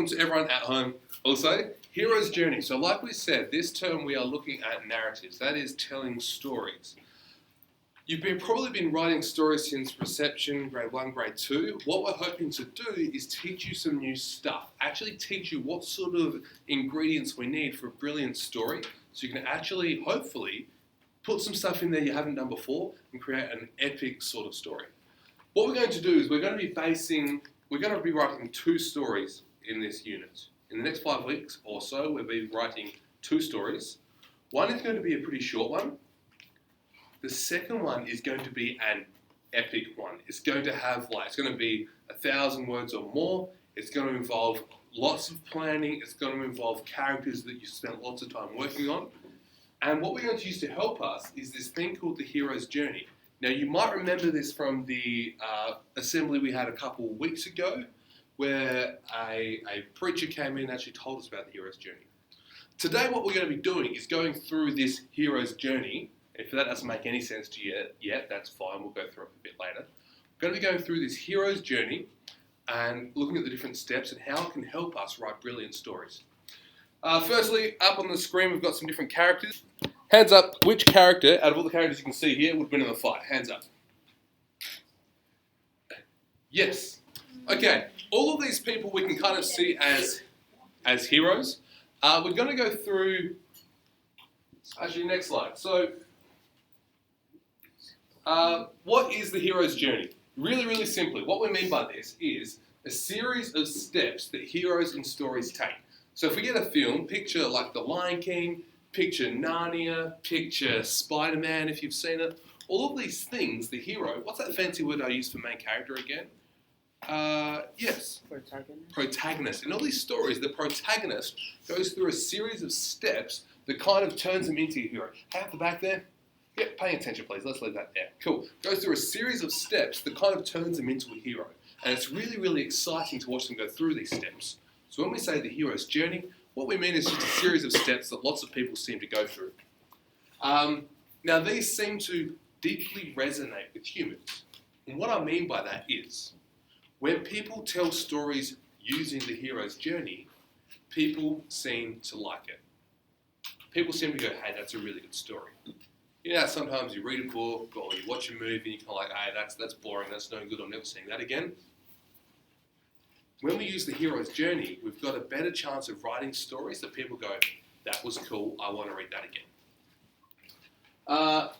welcome to everyone at home. Also, hero's journey. So like we said, this term we are looking at narratives. That is telling stories. You've probably been writing stories since reception, grade 1, grade 2. What we're hoping to do is teach you some new stuff. Actually teach you what sort of ingredients we need for a brilliant story. So you can actually, hopefully, put some stuff in there you haven't done before and create an epic sort of story. What we're going to do is we're going to be writing 2 stories in this unit. In the next 5 weeks or so, we'll be writing 2 stories. One is going to be a pretty short one. The second one is going to be an epic one. It's going to have it's going to be 1,000 words or more. It's going to involve lots of planning. It's going to involve characters that you spent lots of time working on. And what we're going to use to help us is this thing called the hero's journey. Now, you might remember this from the assembly we had a couple of weeks ago, where a preacher came in and actually told us about the hero's journey. Today, what we're going to be doing is going through this hero's journey. If that doesn't make any sense to you yet, that's fine. We'll go through it a bit later. We're going to be going through this hero's journey and looking at the different steps and how it can help us write brilliant stories. Firstly, up on the screen, we've got some different characters. Hands up, which character, out of all the characters you can see here, would win in the fight? Hands up. Yes. Okay, all of these people we can kind of see as heroes. We're going to go through, actually next slide. So, what is the hero's journey? Really, really simply, what we mean by this is a series of steps that heroes in stories take. So if we get a film, picture like The Lion King, picture Narnia, picture Spider-Man if you've seen it, all of these things, the hero, what's that fancy word I use for main character again? Yes. Protagonist. In all these stories, the protagonist goes through a series of steps that kind of turns him into a hero. Hey, at the back there? Yeah, pay attention please, let's leave that there. Cool. Goes through a series of steps that kind of turns him into a hero. And it's really, really exciting to watch them go through these steps. So when we say the hero's journey, what we mean is just a series of steps that lots of people seem to go through. Now these seem to deeply resonate with humans. And what I mean by that is, when people tell stories using the hero's journey, people seem to like it. People seem to go, hey, that's a really good story. You know, sometimes you read a book or you watch a movie and you're kind of like, hey, that's boring, that's no good, I'm never seeing that again. When we use the hero's journey, we've got a better chance of writing stories that people go, that was cool, I want to read that again.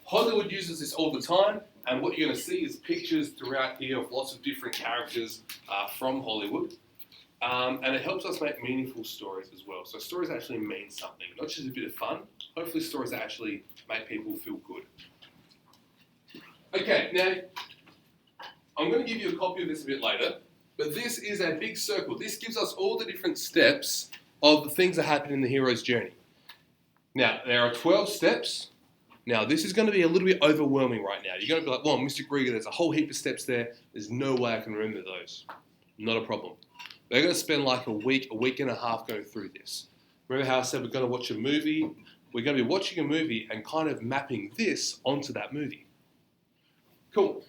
Hollywood uses this all the time, and what you're going to see is pictures throughout here of lots of different characters from Hollywood. And it helps us make meaningful stories as well. So stories actually mean something, not just a bit of fun. Hopefully stories that actually make people feel good. Okay, now, I'm going to give you a copy of this a bit later, but this is a big circle. This gives us all the different steps of the things that happen in the hero's journey. Now, there are 12 steps. Now, this is going to be a little bit overwhelming right now. You're going to be like, well, Mr. Grieger, there's a whole heap of steps there. There's no way I can remember those. Not a problem. We're going to spend like a week and a half going through this. Remember how I said we're going to watch a movie? We're going to be watching a movie and kind of mapping this onto that movie. Cool.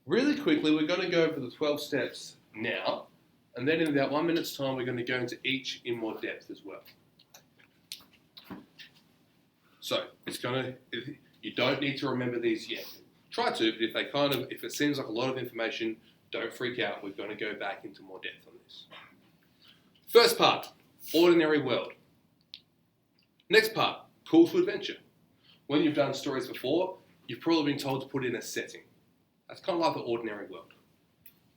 Really quickly, we're going to go over the 12 steps now, and then in about 1 minute's time, we're going to go into each in more depth as well. So, you don't need to remember these yet. Try to, but if it seems like a lot of information, don't freak out. We're going to go back into more depth on this. First part, ordinary world. Next part, call to adventure. When you've done stories before, you've probably been told to put in a setting. That's kind of like the ordinary world.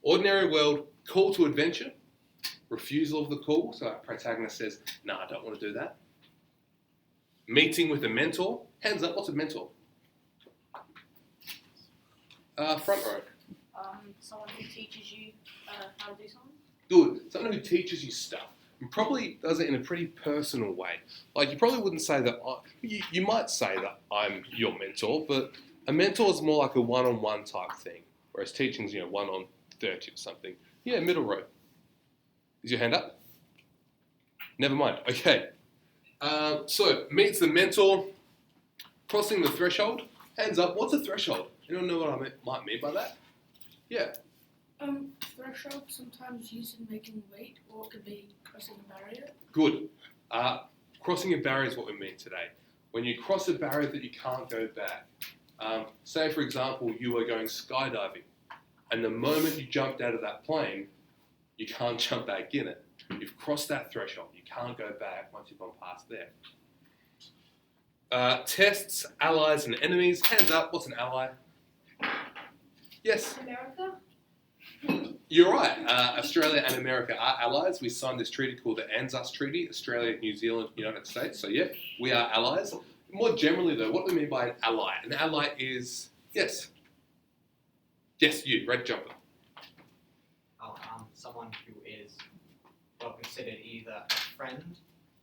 Ordinary world, call to adventure, refusal of the call. So our protagonist says, no, I don't want to do that. Meeting with a mentor. Hands up, what's a mentor? Front row. Someone who teaches you how to do something? Good. Someone who teaches you stuff. And probably does it in a pretty personal way. Like you probably wouldn't say that, you might say that I'm your mentor, but a mentor is more like a one-on-one type thing. Whereas teaching's, 1 on 30 or something. Yeah, middle row. Is your hand up? Never mind. Okay. So, meets the mentor, crossing the threshold. Hands up. What's a threshold? Anyone know what I might mean by that? Yeah. Threshold sometimes used in making weight, or it could be crossing a barrier. Good. Crossing a barrier is what we mean today. When you cross a barrier that you can't go back. Say, for example, you were going skydiving, and the moment you jumped out of that plane, you can't jump back in it. You've crossed that threshold. You can't go back once you've gone past there. Tests, allies, and enemies. Hands up. What's an ally? Yes. America? You're right. Australia and America are allies. We signed this treaty called the ANZUS Treaty, Australia, New Zealand, United States. So yeah, we are allies. More generally though, what do we mean by an ally? An ally is, yes. Yes, you, red jumper. Someone who is considered either a friend,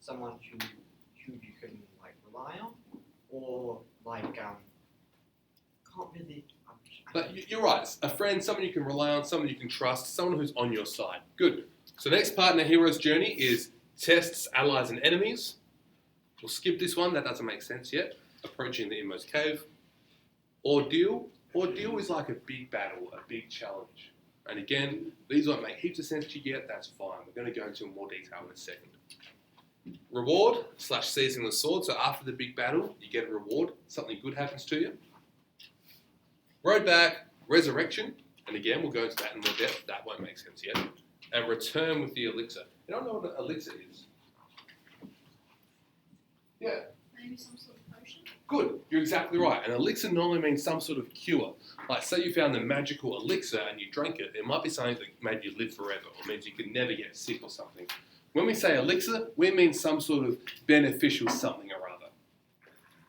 someone who you can rely on, or can't really. But you're right. A friend, someone you can rely on, someone you can trust, someone who's on your side. Good. So the next part in the hero's journey is tests, allies, and enemies. We'll skip this one. That doesn't make sense yet. Approaching the inmost cave. Ordeal. Ordeal is like a big battle, a big challenge. And again, these won't make heaps of sense to you yet. That's fine. We're going to go into more detail in a second. Reward / seizing the sword. So after the big battle, you get a reward. Something good happens to you. Road back, resurrection, and again, we'll go into that in more depth. That won't make sense yet. And return with the elixir. You don't know what an elixir is? Yeah. Maybe some sort of potion? Good. You're exactly right. An elixir normally means some sort of cure. Like, say you found the magical elixir and you drank it, it might be something that made you live forever, or means you could never get sick or something. When we say elixir, we mean some sort of beneficial something or other.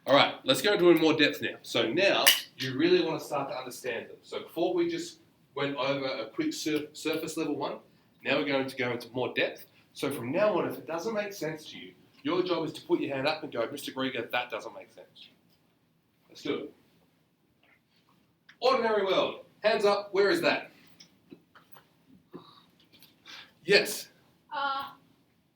All right, let's go into it in more depth now. So now, you really want to start to understand them. So before we just went over a quick surface level one, now we're going to go into more depth. So from now on, if it doesn't make sense to you, your job is to put your hand up and go, Mr. Grieger, that doesn't make sense. Let's do it. Ordinary world. Hands up, where is that? Yes.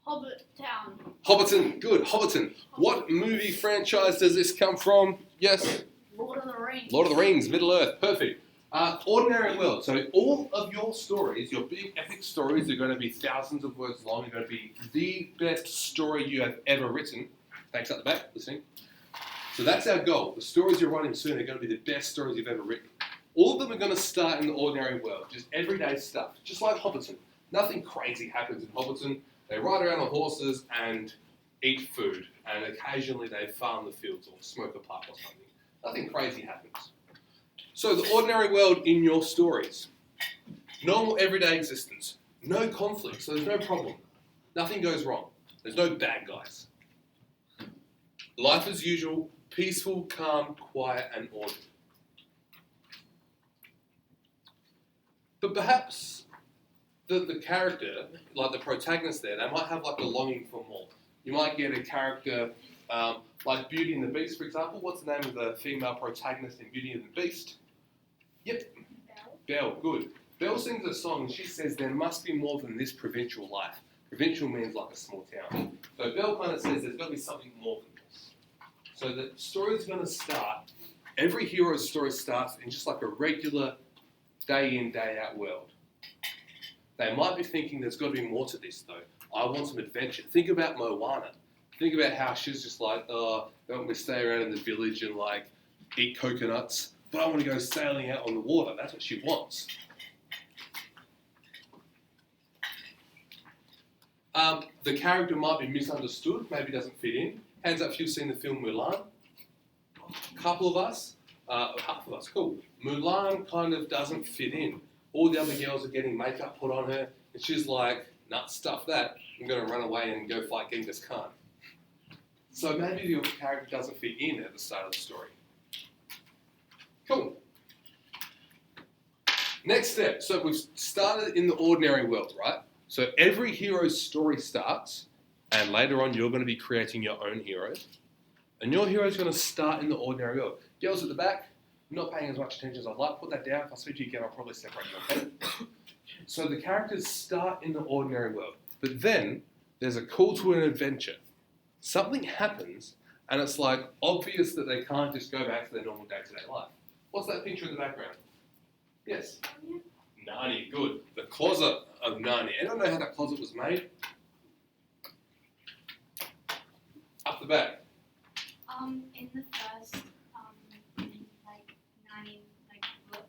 Hobbit Town. Hobbiton, good, Hobbiton. What movie franchise does this come from? Yes. Lord of the Rings. Lord of the Rings, Middle Earth, perfect. Ordinary world. So all of your stories, your big epic stories, are going to be thousands of words long. They're going to be the best story you have ever written. Thanks at the back, listening. So that's our goal. The stories you're writing soon are going to be the best stories you've ever written. All of them are going to start in the ordinary world, just everyday stuff, just like Hobbiton. Nothing crazy happens in Hobbiton. They ride around on horses and eat food, and occasionally they farm the fields or smoke a pipe or something. Nothing crazy happens. So the ordinary world in your stories. Normal everyday existence. No conflict, so there's no problem. Nothing goes wrong. There's no bad guys. Life as usual, peaceful, calm, quiet, and ordered. But perhaps the character, like the protagonist there, they might have like a longing for more. You might get a character like Beauty and the Beast, for example. What's the name of the female protagonist in Beauty and the Beast? Yep. Belle, good. Belle sings a song and she says there must be more than this provincial life. Provincial means like a small town. So Belle kind of says there's got to be something more than this. So the story's going to start, every hero's story starts in just like a regular day in, day out world. They might be thinking there's got to be more to this though. I want some adventure. Think about Moana. Think about how she's just like, oh, I don't want to stay around in the village and like eat coconuts, but I want to go sailing out on the water. That's what she wants. The character might be misunderstood, maybe doesn't fit in. Hands up if you've seen the film Mulan. A couple of us, half of us, cool. Mulan kind of doesn't fit in. All the other girls are getting makeup put on her, and she's like, nah, stuff that. I'm going to run away and go fight Genghis Khan. So maybe your character doesn't fit in at the start of the story. Cool. Next step. So we've started in the ordinary world, right? So every hero's story starts, and later on you're going to be creating your own hero. And your hero is going to start in the ordinary world. Girls at the back, not paying as much attention as I'd like. Put that down. If I speak to you again, I'll probably separate you, okay? So the characters start in the ordinary world. But then there's a call to an adventure. Something happens, and it's like obvious that they can't just go back to their normal day-to-day life. What's that picture in the background? Yes? Narnia, good. The closet of Narnia. Anyone know how that closet was made? Up the back. In the first, like, Narnia, like, book,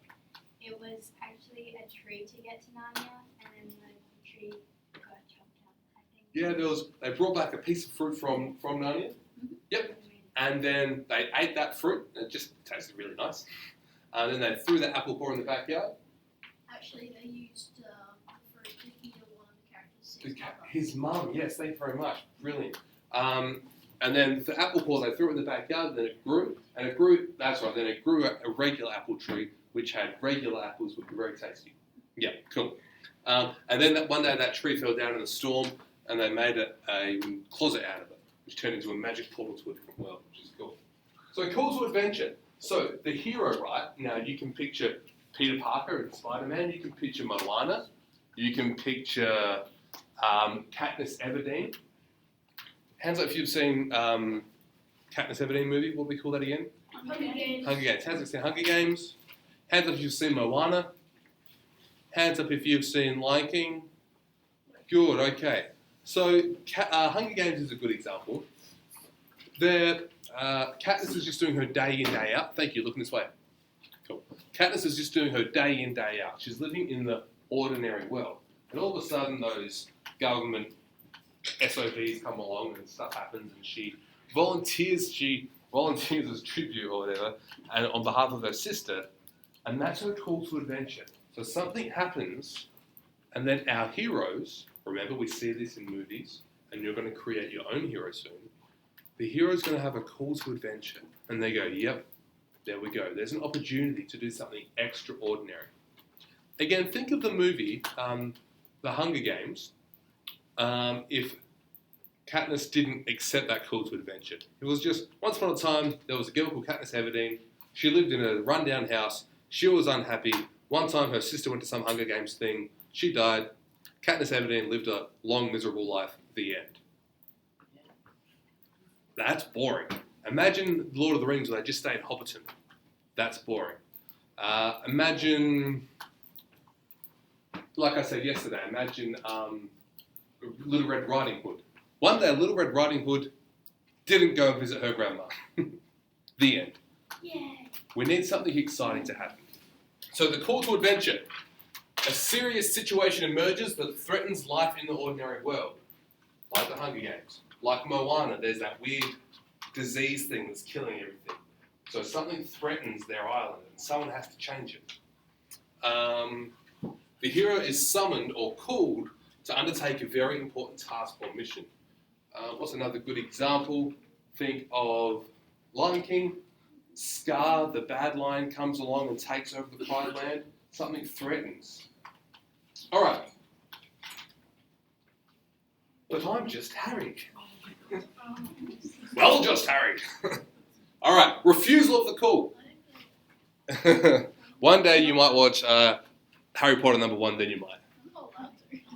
it was actually a tree to get to Narnia, and then the tree got chopped down, I think. Yeah, they brought back a piece of fruit from Narnia. Yep. And then they ate that fruit, and it just tasted really nice. And then they threw the apple core in the backyard. Actually, they used the fruit to heal one of the characters. His mum, yes, thank you very much. Brilliant. And then the apple core, they threw it in the backyard, then it grew, that's right, then it grew a regular apple tree, which had regular apples, which were very tasty. Yeah, cool. And then one day that tree fell down in a storm, and they made a closet out of it, which turned into a magic portal to a different world, which is cool. So a call to adventure. So the hero, right, now you can picture Peter Parker and Spider-Man, you can picture Moana, you can picture Katniss Everdeen. Hands up if you've seen Katniss Everdeen movie, what do we call that again? Hunger Games. Hands up if you've seen Hunger Games. Hands up if you've seen Moana. Hands up if you've seen Lion King. Good, okay. So Hunger Games is a good example. Katniss is just doing her day in, day out. Thank you, looking this way. Cool. Katniss is just doing her day in, day out. She's living in the ordinary world. And all of a sudden those government SOBs come along and stuff happens and she volunteers as tribute or whatever and on behalf of her sister, and that's her call to adventure. So something happens and then our heroes, remember we see this in movies and you're going to create your own hero soon, the hero's going to have a call to adventure and they go, yep, there we go. There's an opportunity to do something extraordinary. Again, think of the movie, The Hunger Games, if Katniss didn't accept that call to adventure. It was just, once upon a time, there was a girl called Katniss Everdeen. She lived in a rundown house. She was unhappy. One time her sister went to some Hunger Games thing. She died. Katniss Everdeen lived a long, miserable life. The end. That's boring. Imagine Lord of the Rings where they just stay in Hobbiton. That's boring. Imagine, like I said yesterday, imagine Little Red Riding Hood. One day, Little Red Riding Hood didn't go and visit her grandma. The end. Yay. We need something exciting to happen. So the call to adventure. A serious situation emerges that threatens life in the ordinary world. Like the Hunger Games. Like Moana, there's that weird disease thing that's killing everything. So something threatens their island and someone has to change it. The hero is summoned or called to undertake a very important task or mission. What's another good example? Think of Lion King. Scar, the bad lion, comes along and takes over the Pride Land. Something threatens. All right. But I'm just Harry. Well, just Harry. All right. Refusal of the call. One day you might watch Harry Potter #1, then you might.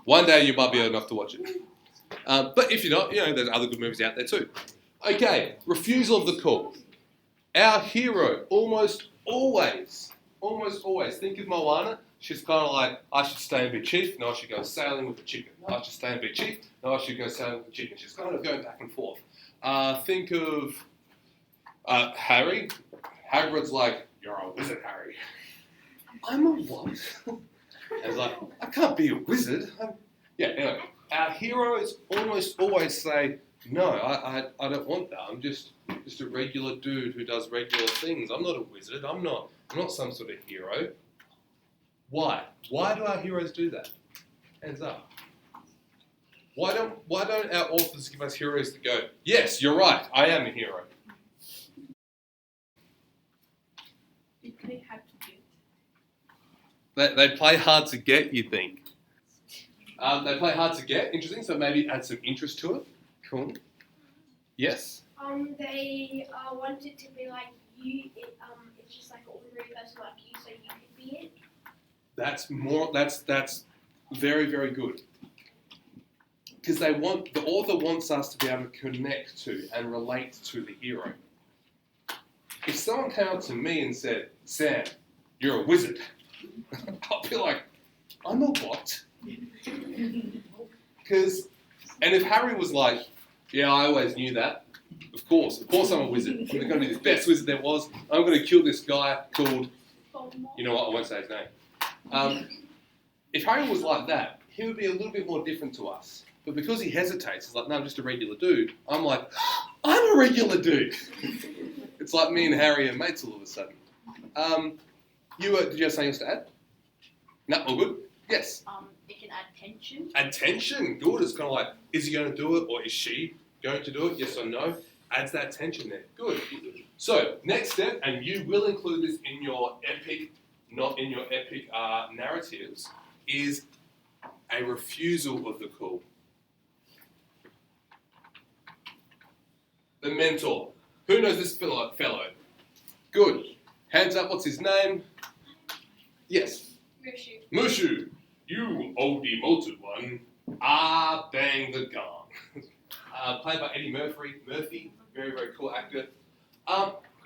One day you might be enough to watch it. But if you're not, there's other good movies out there too. Okay, refusal of the call. Our hero almost always, think of Moana. She's kind of like, I should stay and be chief. No, I should go sailing with the chicken. No, I should stay and be chief. No, I should go sailing with the chicken. She's kind of going back and forth. Think of Harry. Hagrid's like, you're a wizard, Harry. I'm a what? And it's like, I can't be a wizard. Anyway, our heroes almost always say, no, I don't want that. I'm just a regular dude who does regular things. I'm not a wizard. I'm not some sort of hero. Why? Why do our heroes do that? Hands up. Why don't our authors give us heroes that go, yes, you're right, I am a hero? They play hard to get. They play hard to get, you think? They play hard to get, interesting, so maybe add some interest to it. Cool. Yes? They want it to be like you. It's just like an ordinary person like you, so you could be it. That's very, very good. Because the author wants us to be able to connect to and relate to the hero. If someone came up to me and said, Sam, you're a wizard, I'll be like, I'm a what? Because, and if Harry was like, yeah, I always knew that. Of course I'm a wizard. I'm going to be the best wizard there was. I'm going to kill this guy called, you know what, I won't say his name. If Harry was like that, he would be a little bit more different to us. But because he hesitates, he's like, no, I'm just a regular dude. I'm like, I'm a regular dude. It's like me and Harry are mates all of a sudden. Did you have something else to add? No, all good? Yes. It can add tension. Add tension, good. It's kind of like, is he going to do it or is she going to do it? Yes or no? Adds that tension there. Good. So, next step, and you will include this in your epic, not in your epic narratives, is a refusal of the call. The mentor. Who knows this fellow? Good. Hands up, what's his name? Yes. Mushu. You old demoted one. Bang the gong. Played by Eddie Murphy. Very, very cool actor.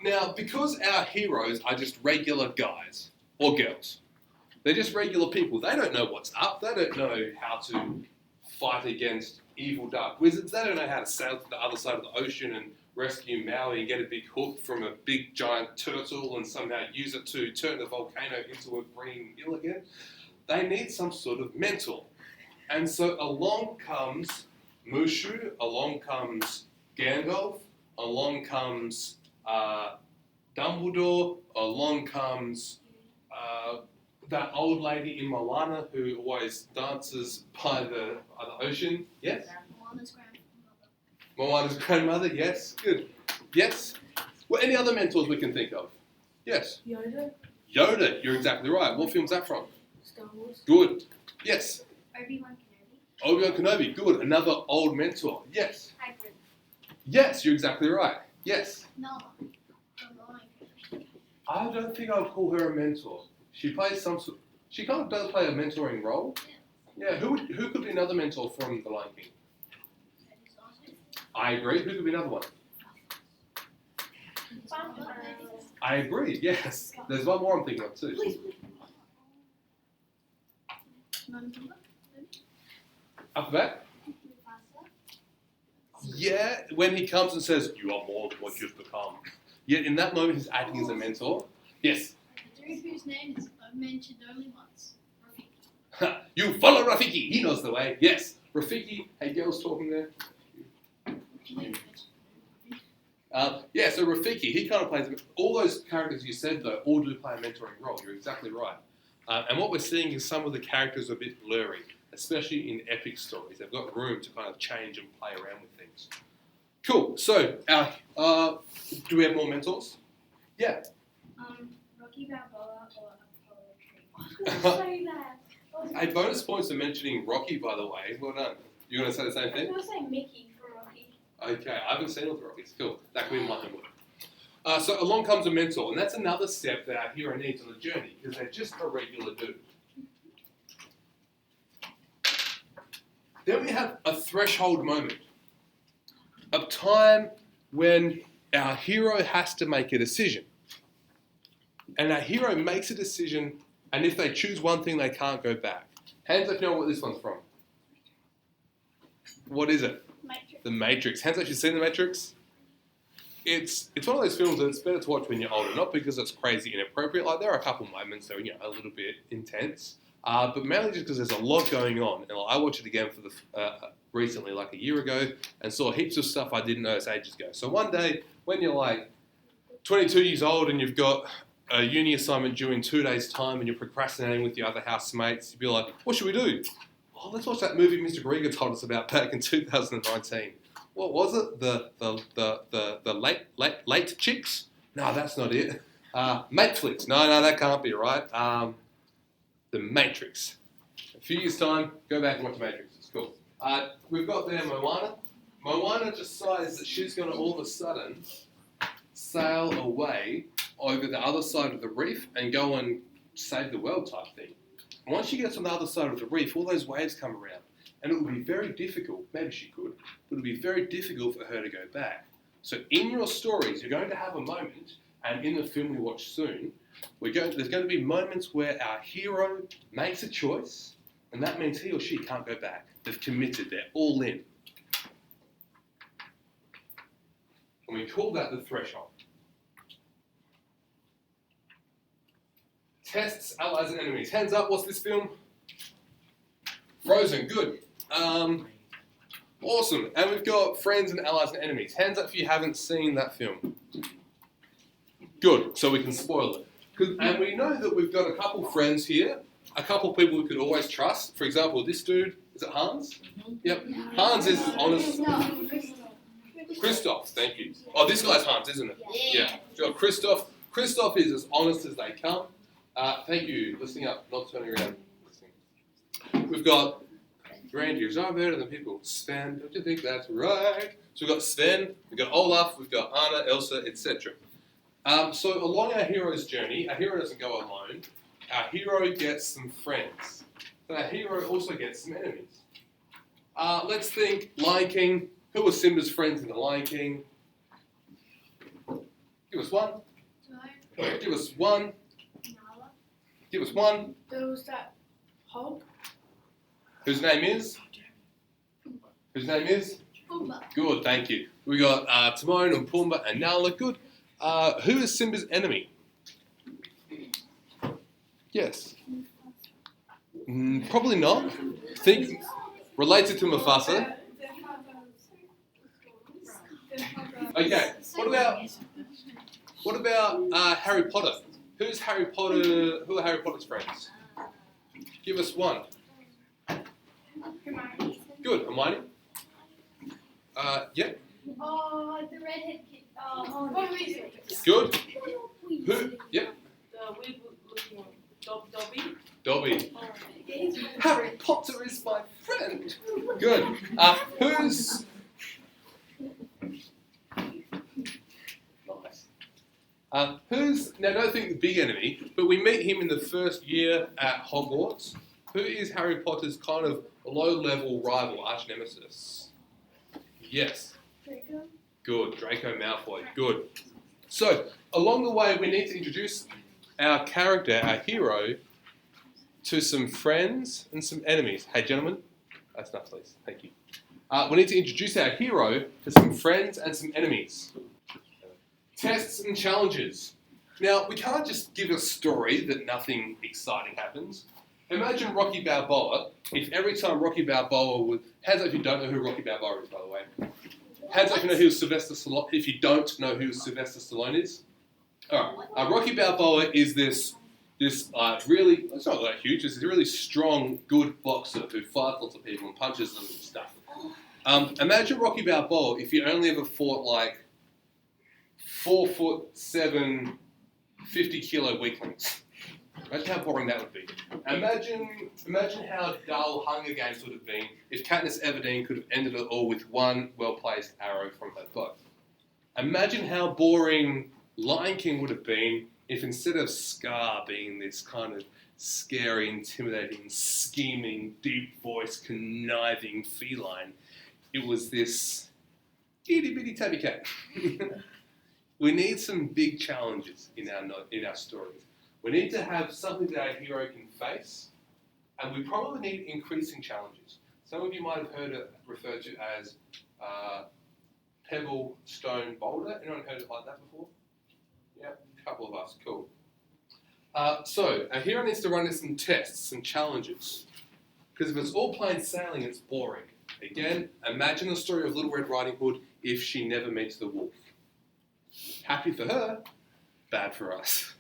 Now, because our heroes are just regular guys or girls, they're just regular people. They don't know what's up. They don't know how to fight against evil dark wizards. They don't know how to sail to the other side of the ocean and rescue Maui and get a big hook from a big giant turtle and somehow use it to turn the volcano into a green hill again. They need some sort of mentor. And so along comes Mushu, along comes Gandalf, along comes Dumbledore, along comes that old lady in Moana who always dances by the ocean. Yes? Moana's grandmother. Moana's grandmother, yes. Good. Yes? Well, any other mentors we can think of? Yes? Yoda. Yoda, you're exactly right. What film's that from? Star Wars. Good. Yes? Obi-Wan Kenobi. Obi-Wan Kenobi, good. Another old mentor. Yes? Hagrid. Yes, you're exactly right. Yes? Nala. From Lion King. I don't think I would call her a mentor. She plays some sort. She kind of does play a mentoring role. Yeah. Who could be another mentor from The Lion King? That is awesome. I agree. Who could be another one? I agree. Yes. There's one more I'm thinking of too. Up the back. Yeah. When he comes and says, "You are more than what you've become." Yet in that moment, he's acting as a mentor. Yes. The dude whose name is mentioned only once. Rafiki. You follow Rafiki. He knows the way. Yes. Rafiki. Hey, girls talking there. Yeah, so Rafiki, he kind of plays, all those characters you said though, all do play a mentoring role. You're exactly right. And what we're seeing is some of the characters are a bit blurry, especially in epic stories. They've got room to kind of change and play around with things. Cool. So, do we have more mentors? Yeah. Rocky Balboa or Apollo Creed. Say that. Hey, bonus points for mentioning Rocky, by the way. Well done. You're going to say the same I thing? was gonna say Mickey from Rocky. Okay, I haven't seen all the Rockies. Cool. That could be my homework. So along comes a mentor, and that's another step that our hero needs on the journey, because they're just a regular dude. Then we have a threshold moment. A time when our hero has to make a decision. And our hero makes a decision, and if they choose one thing, they can't go back. Hands up, you know what this one's from. What is it? Matrix. The Matrix. Hands up, you've seen The Matrix? It's one of those films that it's better to watch when you're older, not because it's crazy inappropriate. Like, there are a couple moments that are, a little bit intense, but mainly just because there's a lot going on. And I watched it again for the recently, like a year ago, and saw heaps of stuff I didn't notice ages ago. So one day, when you're like 22 years old and you've got a uni assignment due in 2 days' time and you're procrastinating with your other housemates, you'd be like, what should we do? Oh, let's watch that movie Mr. Grieger told us about back in 2019. What was it? The late chicks? No, that's not it. Mateflix. No, that can't be right. The Matrix. A few years' time, go back and watch Matrix. It's cool. We've got there Moana. Moana decides that she's going to all of a sudden sail away over the other side of the reef and go and save the world type thing. And once she gets on the other side of the reef, all those waves come around. And it will be very difficult, maybe she could, but it will be very difficult for her to go back. So in your stories, you're going to have a moment, and in the film we watch soon, there's going to be moments where our hero makes a choice, And that means he or she can't go back. They've committed, they're all in. And we call that the threshold. Tests, allies, and enemies. Hands up, what's this film? Frozen, good. Awesome. And we've got friends and allies and enemies. Hands up if you haven't seen that film. Good, so we can spoil it. And we know that we've got a couple friends here, a couple people we could always trust. For example, this dude, is it Hans? Yep. Hans is honest. Christoph, thank you. Oh, this guy's Hans, isn't it? Yeah. We've got Christoph. Christoph is as honest as they come. Thank you. Listening up, not turning around. Listening. We've got reindeers are better than people. Sven, don't you think that's right? So we've got Sven, we've got Olaf, we've got Anna, Elsa, etc. So along our hero's journey, our hero doesn't go alone. Our hero gets some friends. But our hero also gets some enemies. Let's think Lion King. Who were Simba's friends in the Lion King? Give us one. Give us one. Give us one. There was that hog. Whose name is? Whose name is? Pumbaa. Good, thank you. We got Timon and Pumbaa and Nala. Good. Who is Simba's enemy? Yes. Probably not. Think related to Mufasa. Okay. What about Harry Potter? Who's Harry Potter? Who are Harry Potter's friends? Give us one. Good, Hermione. Yep. Oh, the redhead kid. Oh, Weasley. Good. Who? Yep. The weird looking one. Dobby. Dobby. Harry Potter is my friend. Good. Who's? Nice. Who's? Now, don't think the big enemy, but we meet him in the first year at Hogwarts. Who is Harry Potter's kind of low-level rival, arch nemesis? Yes. Draco. Good. Draco Malfoy. Good. So, along the way, we need to introduce our character, our hero, to some friends and some enemies. Hey, gentlemen. That's enough, please. Thank you. We need to introduce our hero to some friends and some enemies. Tests and challenges. Now, we can't just give a story that nothing exciting happens. Imagine Rocky Balboa, if every time Rocky Balboa would... Hands up if you don't know who Rocky Balboa is, by the way. Hands up if you know who Sylvester Stallone... If you don't know who Sylvester Stallone is. Alright, Rocky Balboa is this really... It's not that huge, it's this really strong, good boxer who fights lots of people and punches them and stuff. Imagine Rocky Balboa if you only ever fought like 4'7", 50 kilo weaklings. Imagine how boring that would be. Imagine how dull Hunger Games would have been if Katniss Everdeen could have ended it all with one well-placed arrow from her bow. Imagine how boring Lion King would have been if instead of Scar being this kind of scary, intimidating, scheming, deep-voiced, conniving feline, it was this itty-bitty tabby cat. We need some big challenges in our stories. We need to have something that our hero can face, and we probably need increasing challenges. Some of you might have heard it referred to as pebble, stone, boulder. Anyone heard it like that before? Yeah, a couple of us. Cool. So our hero needs to run into some tests, some challenges, because if it's all plain sailing, it's boring. Again, imagine the story of Little Red Riding Hood if she never meets the wolf. Happy for her, bad for us.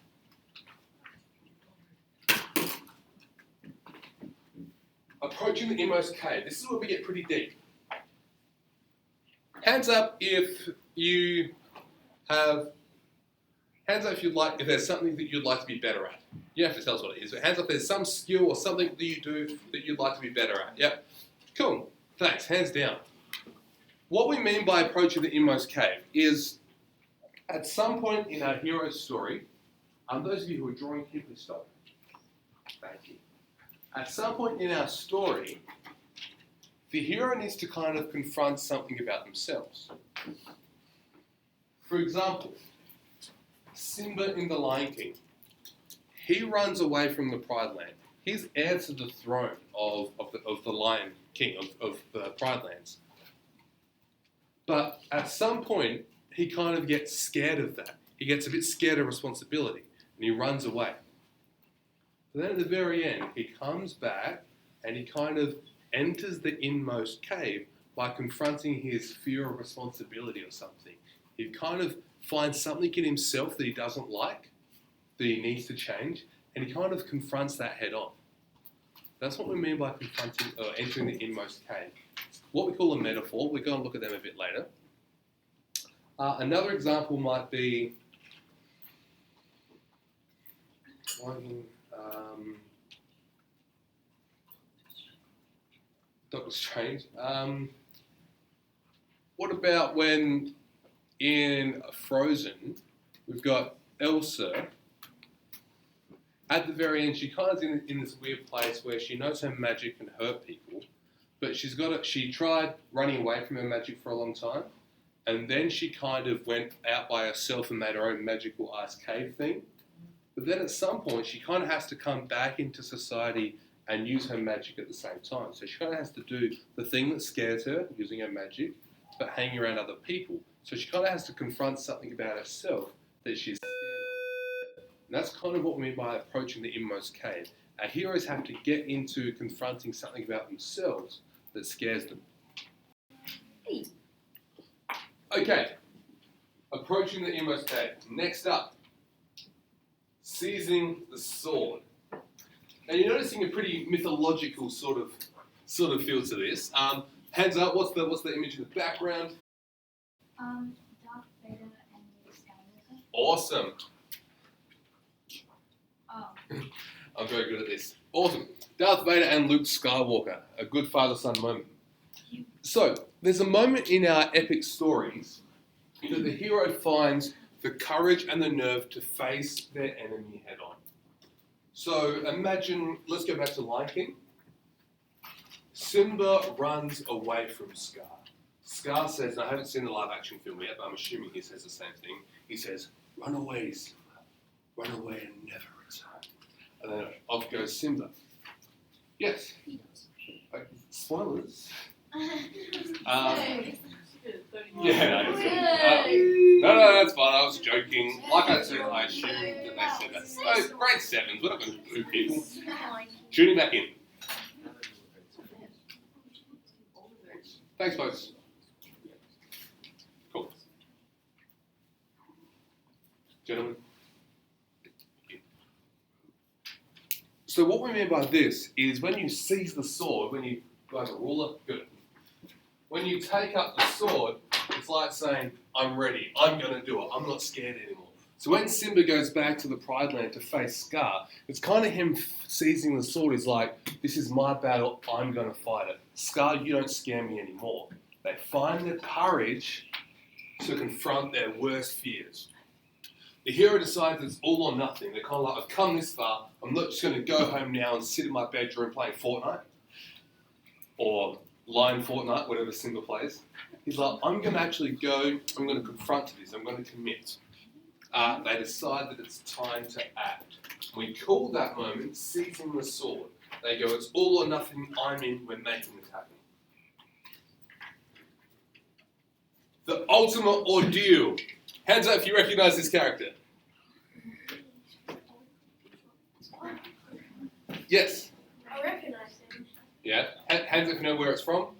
Approaching the inmost cave. This is where we get pretty deep. Hands up if you have. Hands up if there's something that you'd like to be better at. You don't have to tell us what it is, but hands up if there's some skill or something that you do that you'd like to be better at. Yep. Cool. Thanks. Hands down. What we mean by approaching the inmost cave is at some point in our hero's story, those of you who are drawing, can you please stop? Thank you. At some point in our story, the hero needs to kind of confront something about themselves. For example, Simba in The Lion King. He runs away from the Pride Land. He's heir to the throne of the Lion King, of the Pride Lands. But at some point, he kind of gets scared of that. He gets a bit scared of responsibility, and he runs away. But then at the very end, he comes back, and he kind of enters the inmost cave by confronting his fear of responsibility or something. He kind of finds something in himself that he doesn't like, that he needs to change, and he kind of confronts that head on. That's what we mean by confronting or entering the inmost cave. What we call a metaphor. We're going to look at them a bit later. Another example might be Doctor Strange. What about when in Frozen we've got Elsa? At the very end, she kind of in this weird place where she knows her magic can hurt people, but she tried running away from her magic for a long time, and then she kind of went out by herself and made her own magical ice cave thing. But then at some point, she kind of has to come back into society and use her magic at the same time. So she kind of has to do the thing that scares her, using her magic, but hanging around other people. So she kind of has to confront something about herself that she's scared of. And that's kind of what we mean by approaching the inmost cave. Our heroes have to get into confronting something about themselves that scares them. Okay, approaching the inmost cave. Next up, seizing the sword. Now you're noticing a pretty mythological sort of feel to this. Hands up. What's the image in the background? Darth Vader and Luke Skywalker. Awesome. Oh. I'm very good at this. Awesome. Darth Vader and Luke Skywalker. A good father-son moment. So, there's a moment in our epic stories that the hero finds the courage and the nerve to face their enemy head on. So, imagine, let's go back to Lion King. Simba runs away from Scar. Scar says, and I haven't seen the live-action film yet, but I'm assuming he says the same thing. He says, "Run away, Simba. Run away and never return." And then off goes Simba. Yes. Spoilers. Yeah, no, that's fine. I was joking. Like I said, I assumed that they said that. Oh, grade 7s. We're not going to boo people. Tuning back in. Thanks, folks. Cool. Gentlemen. So what we mean by this is when you seize the sword, when you like a ruler, good. When you take up the sword, it's like saying, "I'm ready. I'm going to do it. I'm not scared anymore." So when Simba goes back to the Pride Land to face Scar, it's kind of him seizing the sword. He's like, "This is my battle. I'm going to fight it. Scar, you don't scare me anymore." They find the courage to confront their worst fears. The hero decides it's all or nothing. They're kind of like, "I've come this far. I'm not just going to go home now and sit in my bedroom playing Fortnite." Or Line Fortnite, whatever Simba plays. He's like, "I'm going to actually go, I'm going to confront this, I'm going to commit." They decide that it's time to act. We call that moment seizing the sword. They go, "It's all or nothing, I'm in, we're making this happen." The ultimate ordeal. Hands up if you recognise this character. Yes. I recognise him. Yeah. Hands up if you know where it's from.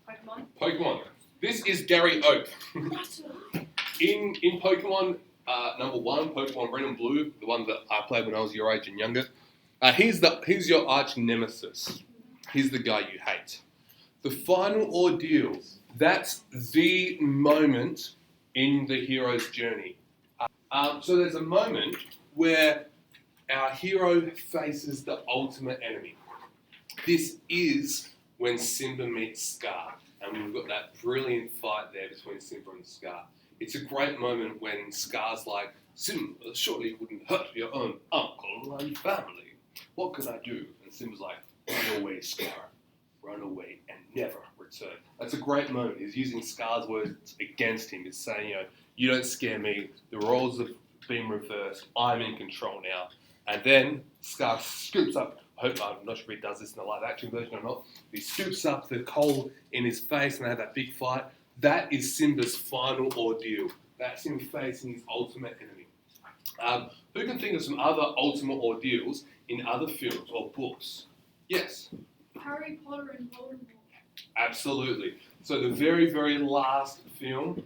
Pokemon. Pokemon. This is Gary Oak. That's right. In Pokemon, number 1, Pokemon Red and Blue, the one that I played when I was your age and younger, he's your arch nemesis. He's the guy you hate. The final ordeal, that's the moment in the hero's journey. So there's a moment where our hero faces the ultimate enemy. This is when Simba meets Scar, and we've got that brilliant fight there between Simba and Scar. It's a great moment when Scar's like, "Simba surely wouldn't hurt your own uncle and family. What can I do?" And Simba's like, "Run away, Scar. Run away and never return." That's a great moment. He's using Scar's words against him. He's saying, "You don't scare me. The roles have been reversed. I'm in control now." And then Scar scoops up, I'm not sure if he does this in the live action version or not, he scoops up the coal in his face and they have that big fight. That is Simba's final ordeal. That's him facing his ultimate enemy. Who can think of some other ultimate ordeals in other films or books? Yes? Harry Potter and Voldemort. Absolutely. So the very, very last film,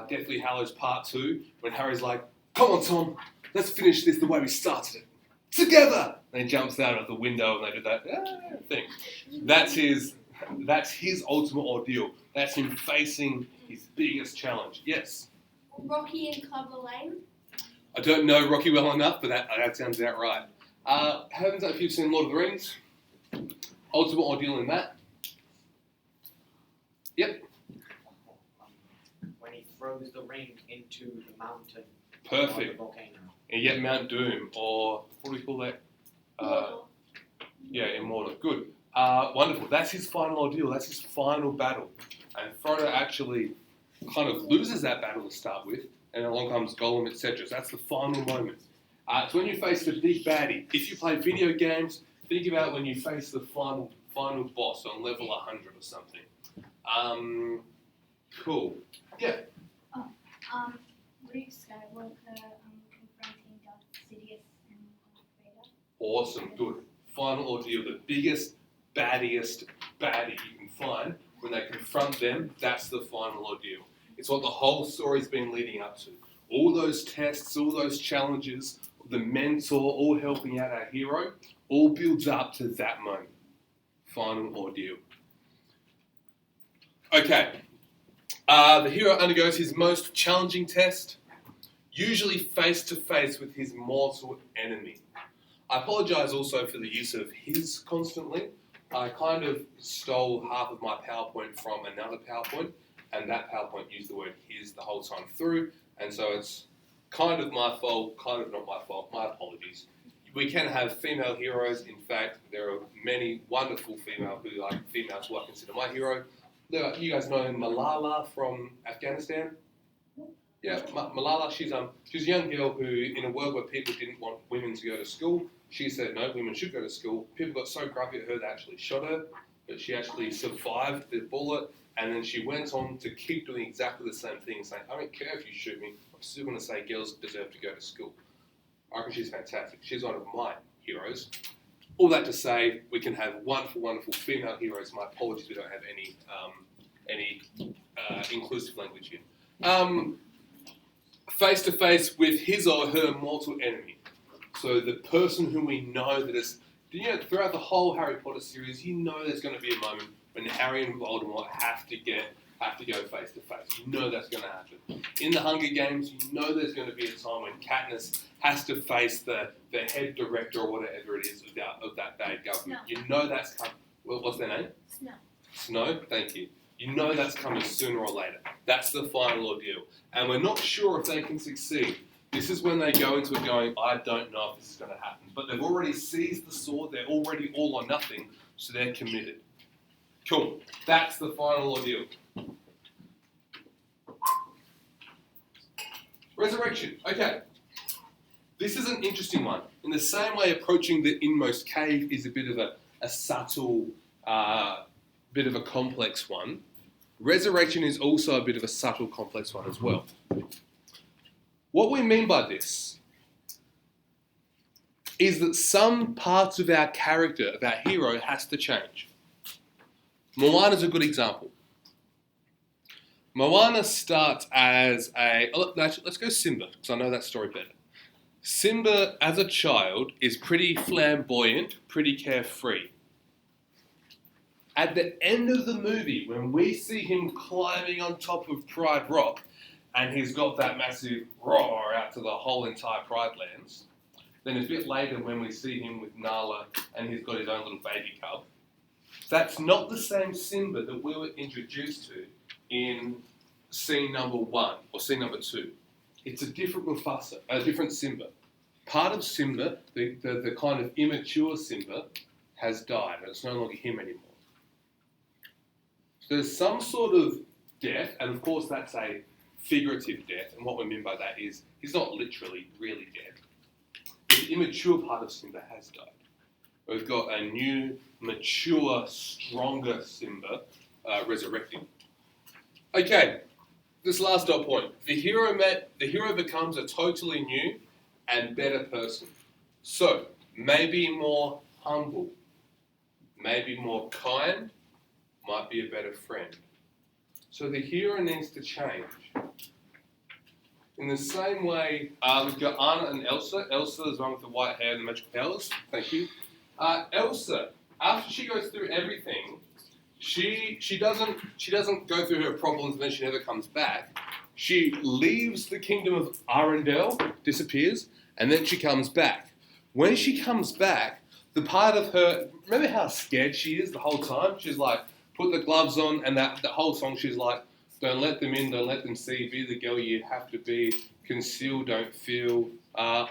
Deathly Hallows Part 2, when Harry's like, come on, Tom, let's finish this the way we started it. Together! And he jumps out of the window and they do that thing. That's his ultimate ordeal. That's him facing his biggest challenge. Yes? Rocky and Clubber Lane. I don't know Rocky well enough, but that sounds about right. Haven't if you've seen Lord of the Rings? Ultimate ordeal in that? Yep. When he throws the ring into the mountain. Perfect. The volcano. And yet Mount Doom, or what do we call that? Yeah, Immortal. Good. Wonderful. That's his final ordeal. That's his final battle. And Frodo actually kind of loses that battle to start with, and along comes Gollum, etc. So that's the final moment. It's when you face the big baddie. If you play video games, think about when you face the final boss on level 100 or something. Cool. Yeah. Luke Skywalker confronting Darth Sidious and Vader. Awesome. Good. Final ordeal. The biggest, baddiest baddie you can find. When they confront them, that's the final ordeal. It's what the whole story's been leading up to. All those tests, all those challenges, the mentor, all helping out our hero, all builds up to that moment. Final ordeal. Okay. The hero undergoes his most challenging test, usually face to face with his mortal enemy. I apologise also for the use of his constantly. I kind of stole half of my PowerPoint from another PowerPoint, and that PowerPoint used the word his the whole time through, and so it's kind of my fault, kind of not my fault. My apologies. We can have female heroes. In fact, there are many wonderful females who I consider my hero. You guys know Malala from Afghanistan? Yeah, Malala, she's a young girl who, in a world where people didn't want women to go to school, she said, no, women should go to school. People got so grumpy at her they actually shot her, but she actually survived the bullet, and then she went on to keep doing exactly the same thing, saying, I don't care if you shoot me, I'm still going to say girls deserve to go to school. I reckon she's fantastic. She's one of my heroes. All that to say, we can have wonderful, wonderful female heroes. My apologies, we don't have any inclusive language here. Face to face with his or her mortal enemy. So the person whom we know that is, throughout the whole Harry Potter series, you know there's going to be a moment when Harry and Voldemort have to go face to face. You know that's going to happen. In the Hunger Games, you know there's going to be a time when Katniss has to face the head director or whatever it is of that bad government. Snow. You know that's coming. Well, what's their name? Snow. Snow, thank you. You know that's coming sooner or later. That's the final ordeal. And we're not sure if they can succeed. This is when they go into it going, I don't know if this is going to happen. But they've already seized the sword. They're already all or nothing. So they're committed. Cool. That's the final ordeal. Resurrection. Okay. This is an interesting one. In the same way, approaching the inmost cave is a bit of a subtle, bit of a complex one. Resurrection is also a bit of a subtle, complex one as well. What we mean by this is that some parts of our character, of our hero, has to change. Moana is a good example. Moana starts as let's go Simba, because I know that story better. Simba, as a child, is pretty flamboyant, pretty carefree. At the end of the movie, when we see him climbing on top of Pride Rock, and he's got that massive roar out to the whole entire Pride Lands, then a bit later when we see him with Nala and he's got his own little baby cub, that's not the same Simba that we were introduced to in scene number 1 or scene number 2. It's a different Mufasa, a different Simba. Part of Simba, the kind of immature Simba, has died, and it's no longer him anymore. So there's some sort of death, and of course that's a figurative death, and what we mean by that is he's not literally really dead. the immature part of Simba has died. We've got a new, mature, stronger Simba resurrecting. Okay, this last dot point. The hero becomes a totally new and better person. So, maybe more humble, maybe more kind, might be a better friend. So the hero needs to change. In the same way, we've got Anna and Elsa. Elsa is the one with the white hair and the magical powers. Thank you. Elsa, after she goes through everything, she doesn't go through her problems and then she never comes back. She leaves the kingdom of Arendelle, disappears, and then she comes back. When she comes back, the part of her, remember how scared she is the whole time? She's like, put the gloves on, and that whole song she's like, don't let them in, don't let them see, be the girl you have to be, conceal, don't feel, I'm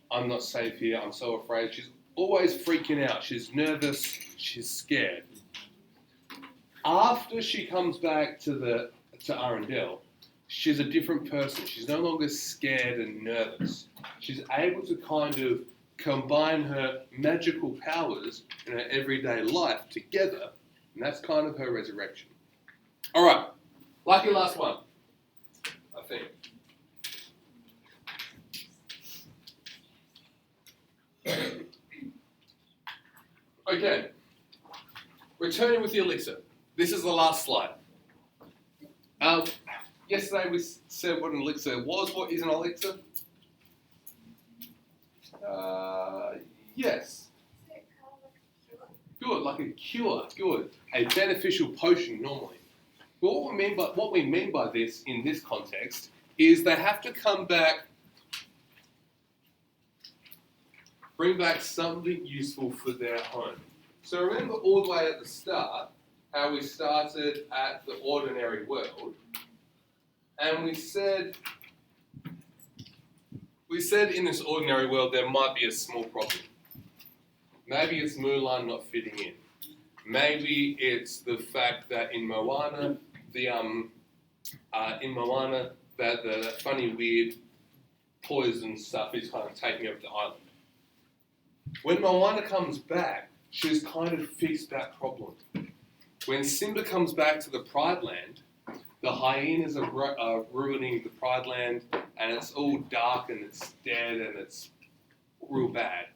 not safe here, I'm so afraid. She's always freaking out, she's nervous, she's scared. After she comes back to Arendelle, she's a different person. She's no longer scared and nervous. She's able to kind of combine her magical powers in her everyday life together, and that's kind of her resurrection. All right, lucky last one, I think. Okay, returning with the elixir. This is the last slide. Yesterday we said what an elixir was. What is an elixir? Yes. Good, like a cure. Good. A beneficial potion normally. But what we mean by this in this context is they have to come back, bring back something useful for their home. So remember all the way at the start how we started at the ordinary world, and we said in this ordinary world there might be a small problem. Maybe it's Mulan not fitting in. Maybe it's the fact that in Moana, that the funny, weird poison stuff is kind of taking over the island. When Moana comes back, she's kind of fixed that problem. When Simba comes back to the Pride Land, the hyenas are ruining the Pride Land, and it's all dark and it's dead and it's real bad.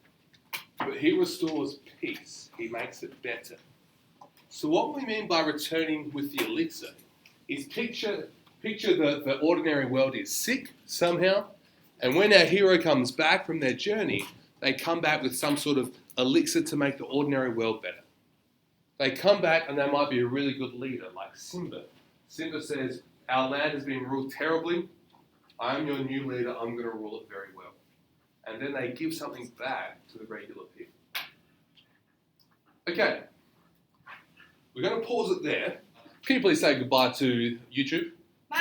But he restores peace. He makes it better. So what we mean by returning with the elixir is picture the ordinary world is sick somehow, and when our hero comes back from their journey, they come back with some sort of elixir to make the ordinary world better. They come back and they might be a really good leader, like Simba. Simba says, our land has been ruled terribly. I am your new leader. I'm going to rule it very well. And then they give something back to the regular people. Okay. We're going to pause it there. Can you please say goodbye to YouTube? Bye.